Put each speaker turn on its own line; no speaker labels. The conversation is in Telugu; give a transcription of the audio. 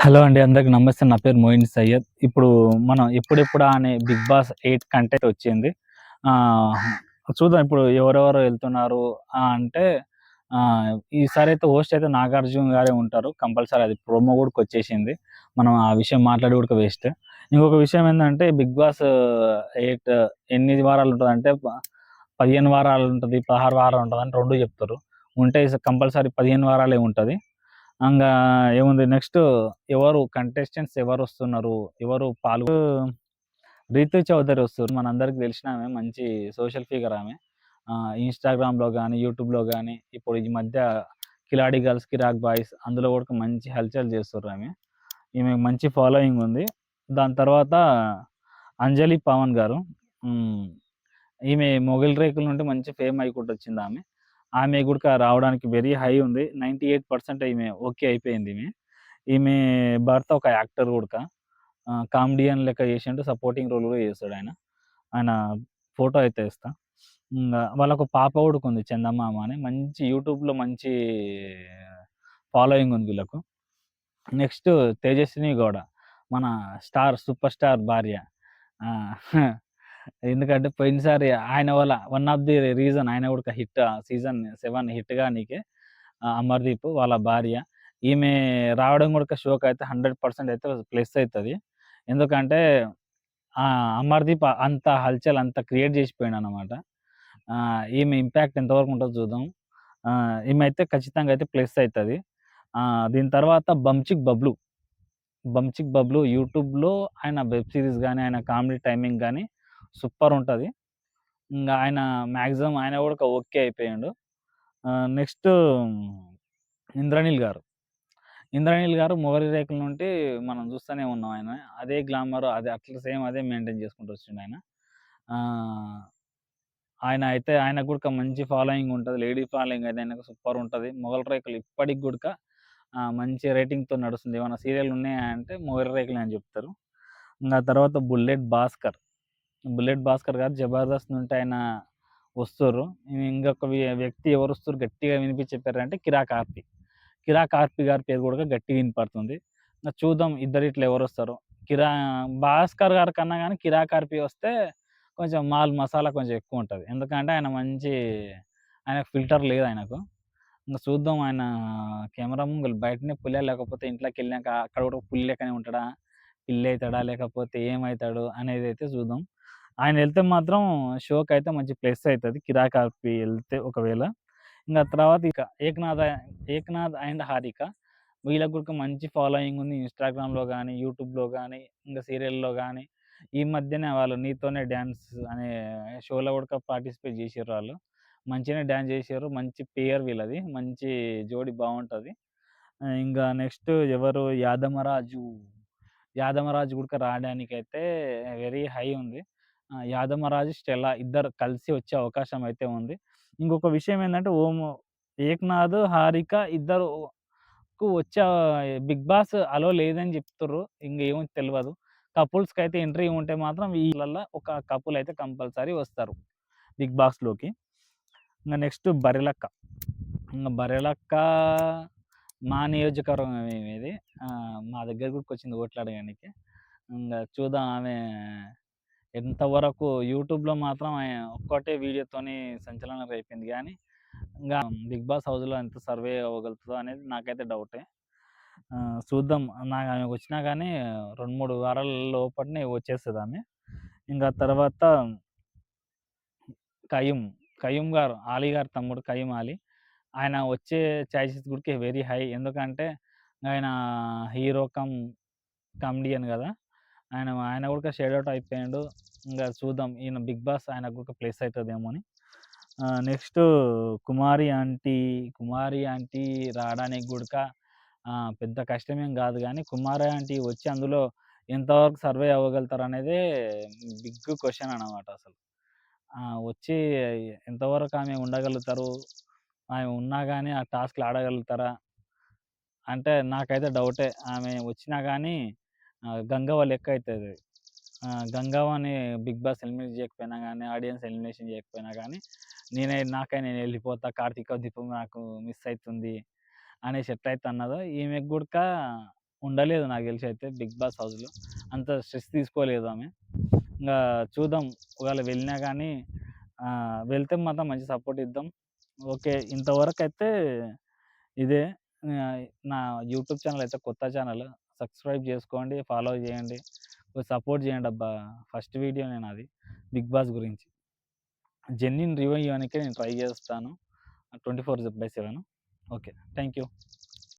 హలో అండి. అందరికి నమస్తే. నా పేరు మోయిన్ సయ్యద్. ఇప్పుడు మనం ఎప్పుడెప్పుడా అనే 'బిగ్ బాస్ 8' కంటెంట్ వచ్చింది. ఆహ్, చూద్దాం ఇప్పుడు ఎవరెవరు ఎళ్తున్నారు అంటే ఈసారైతే హోస్ట్ అయితే 'నాగార్జున' గారే ఉంటారు. కంపల్సరీ అది ప్రోమో గూడాకొచ్చేసింది. మనం ఆ విషయం మాట్లాడి గూడా వేస్ట్. ఇంకొక విషయం ఏందంటే 'బిగ్ బాస్ 8' ఎన్ని వారాలు ఉంటదంటే 15 వారాలు ఉంటది, 16 వారాలు ఉంటదని 2 చెప్తుర్రు. ఉంటే కంపల్సరీ 15 వారాలే ఉంటది. ఇంగా ఏముంది నెక్స్ట్ ఎవరు కంటెస్టెంట్స్ ఎవరొస్తున్నారు? ఎవరు పాల్గొ 'రీతు చౌదరి' వస్తుర్రు. మనందరికి తెలిసినామె. మంచి సోషల్ ఫిగర్ ఆమె. ఇన్‌స్టాగ్రామ్‌లో గాని, యూట్యూబ్‌లో గాని ఇప్పుడు ఈ మధ్య 'కిలాడి గర్ల్స్ కిరాక్ బాయ్స్' అందులో కూడా మంచి హల్చల్ చేస్తుర్రామె. ఈమెకు మంచి ఫాలోయింగ్ ఉంది. దాని తర్వాత 'అంజలి పవన్' గారు. హ్మ్. ఈమె 'మొగలి రేకుల' నుండి మంచి ఫేమ్ అయికుంటొచ్చిందామె. ఆమె గూడక రావడానికి వెరీ హై ఉంది. 98% ఈమె ఓకే అయిపోయిందీమె. ఈమె భర్త ఒక యాక్టర్ గూడక. కామెడియన్ లెక్క చేసిండు. సపోర్టింగ్ రోల్ గూడా చేస్తాడాయన. ఆయన ఫోటో అయితే ఇస్తా. వాళ్ళకు పాప గూడాకుంది 'చందమామ' అని. మంచి యూట్యూబ్‌లో మంచి ఫాలోయింగ్ ఉంది వీళ్ళకు. నెక్స్ట్ 'తేజస్విని గౌడ' మన సూపర్ స్టార్ భార్య. ఆ! ఎందుకంటే పోయినసారి ఆయన వల్ల వన్ ఆఫ్ ది రీజన్ ఆయన గూడా హిట్ సీజన్ 7 హిట్ గానీకే 'అమర్‌దీప్' వాళ్ళ భార్య. ఈమె రావడం గూడా షోకయితే 100% అయితే ప్లస్ అయితది. ఎందుకంటే 'అమర్‌దీప్' అంత హల్చల్ అంత క్రియేట్ జేసిపోయిండనమాట. ఈమె ఇంపాక్ట్ ఎంతవరకు ఉంటదో చూద్దాం. ఈమె అయితే ఖచ్చితంగా అయితే ప్లస్ అయితది. దీని తర్వాత 'బంచిక్ బబ్లు' యూట్యూబ్‌లో ఆయన వెబ్ సీరీస్ గాని, ఆయన కామెడీ టైమింగ్ గాని సూపరుంటది. ఆయన మాక్సిమం ఆయన గూడా ఓకే అయిపోయిండు. నెక్స్ట్ 'ఇంద్రనీల్' గారు. 'ఇంద్రనీల్' గారు 'మొగలి రేకుల' నుండి మనం చూస్తూనే ఉన్నాం ఆయన. అదే గ్లామర్ అదే అట్లా సేమ్ అదే మెయింటైన్ చేసుకుంటూ వచ్చిండాయన. ఆహ్, ఆయన అయితే ఆయనకు గూడా మంచి ఫాలోయింగ్ ఉంటది. లేడీ ఫాలోయింగ్ అయితే ఆయనకు సూపరుంటది. 'మొగలి రేకులు' ఇప్పటికి గూడక మంచి రేటింగ్‌తో నడుస్తుంది. ఏమన్నా సీరియల్ ఉన్నాయా అంటే 'మొగలి రేకులే' అని చెప్తారు. ఆ తర్వాత 'బుల్లెట్ భాస్కర్' గారు 'జబర్దస్త్' నుండి ఆయన వస్తుర్రు. ఇంకొక వ్యక్తి ఎవరొస్తుర్రు గట్టిగా వినిపించే పేరంటే 'కిరాక్ ఆర్పి'. 'కిరాక్ ఆర్పి' గారి పేరు గూడా గట్టిగా వినపడుతుంది. చూద్దాం ఇద్దరిట్ల ఎవరొస్తారో. 'భాస్కర్' గారి కన్నా గాని 'కిరాక్ ఆర్పి' వస్తే కొంచెం మసాలా కొంచెం ఎక్కువుంటది. ఎందుకంటే ఆయన మంచి ఆయనకు ఫిల్టర్ లేదాయనకు. చూద్దాం ఆయన కెమెరా ముంగల బయటనే పులా లేకపోతే ఇంట్లోకెళ్ళినాక అక్కడ కూడా పులి లెక్కనే ఉంటాడా? పిల్లయితాడా? లేకపోతే ఏమైతాడు? అనేదైతే చూద్దాం. ఆయనెళ్తే మాత్రం షోకయితే మంచి ప్లస్ అయితది. 'కిరాక్ ఆర్పి' ఎళ్తే ఒకవేళ. తర్వాత ఇక 'ఏక్నాథ్ అండ్ హారిక' వీళ్ళకి గూడా మంచి ఫాలోయింగ్ ఉంది. ఇన్‌స్టాగ్రామ్‌లో గాని, యూట్యూబ్‌లో గాని, సీరియల్‌లో గాని, ఈ మధ్యనే వాళ్ళు 'నీతోనే డాన్స్' అనే షోలో గూడా పార్టిసిపేట్ జేసిర్రాళ్ళు. మంచిగానే డాన్స్ జేసిర్రు. మంచి పెయిర్ వీళ్ళది. మంచి జోడీ బావుంటది. నెక్స్ట్ ఎవరు 'యాదమరాజు' గూడా రాడానికైతే వెరీ హై ఉంది. 'యాదమరాజు', 'స్టెల్లా' ఇద్దరు కలిసి వచ్చే అవకాశం అయితే ఉంది. ఇంకొక విషయం ఏందంటే 'ఏక్నాథ్', 'హారిక' ఇద్దరుకు వచ్చే 'బిగ్ బాస్' అలో లేదని జెప్తుర్రు. ఇంగేమో తెలవదు. కపుల్స్‌కైతే ఎంట్రీ ఉంటే మాత్రం వీళ్ళల్ల ఒక కపుల్ అయితే కంపల్సరీ వస్తారు 'బిగ్ బాస్‌లోకి'. నెక్స్ట్ 'బర్రెలక్క'. 'బర్రెలక్క' మా నియోజకవర్గమే ఇది. మా దగ్గర గూడాకొచ్చింది ఓట్లు అడగనీకి. చూద్దాం ఆమె ఎంతవరకు యూట్యూబ్‌లో మాత్రం ఒక్కటే వీడియోతోని సంచలనం రేపింది గానీ, ఇంగా 'బిగ్ బాస్' హౌస్‌లో ఎంత సర్వే అవ్వగలుగుతదో అనేది నాకైతే డౌటే. చూద్దాం. ఆమెకొచ్చినా గానీ 2, 3 వారాల లోపటనే వచ్చేస్తదామె. తర్వాత 'కయ్యూమ్' గారు, 'ఆలీ' గారి తమ్ముడు 'కయ్యూమ్ ఆలీ'. ఆయన వచ్చే ఛాన్సెస్ గూడా వెరీ హై. ఎందుకంటే ఆయన హీరో కమెడియన్ గదా! ఆయన గూడా షేడ్ ఔట్ అయిపోయిండు. చూద్దాం ఈయన 'బిగ్ బాస్' ఆయనకు గూడా ప్లస్ అయితదేమో అని. నెక్స్ట్ 'కుమారి ఆంటీ' రాడానికి గూడక పెద్ద కష్టమేం గాదు గానీ, 'కుమారి ఆంటీ' వచ్చి అందులో ఎంతవరకు సర్వే అవ్వగలుగుతారనేదే బిగ్ క్వెషన్ అన్నమాట అసలు. వచ్చి ఎంతవరకు ఆమె ఉండగలుగుతారు? ఆమె ఉన్నా గాని ఆ టాస్క్‌లు ఆడగలుగుతారా? అంటే నాకైతే డౌటే. ఆమె వచ్చినా గానీ గంగవ్వ లెక్క అయితది. గంగవ్వని 'బిగ్ బాస్' ఎలిమినేట్ జేయకపోయినా గానీ, ఆడియన్స్ ఎలిమినేషన్ జేయకపోయినా గానీ, నాకై నేనెళ్ళిపోతా, కార్తీక దీపం నాకు మిస్ అయితుంది అనేసి ఎట్లయితే అన్నదో, ఈమెకు గూడక ఉండలేదు నాకు తెలిసి అయితే బిగ్ బాస్ హౌస్‌లో. అంత స్ట్రెస్ తీసుకోలేదు ఆమె. ఇంగా చూద్దాం ఒకవేళ వెళ్ళినా గానీ వెళ్తే మాత్రం మంచి సపోర్ట్ ఇద్దాం. ఓకే. ఇంతవరకైతే ఇదే ఆహ్, నా యూట్యూబ్ ఛానల్ అయితే కొత్త ఛానల్. సబ్స్క్రైబ్ చేసుకోండి, ఫాలో చేయండి. కొంచెం సపోర్ట్ చేయండబ్బా! ఫస్ట్ వీడియోనే నాది బిగ్ బాస్ గురించి. జెన్యూన్ రివ్యూ ఇవ్వనీకే నేను ట్రై చేస్తాను. 24/7. ఓకే. Thank you.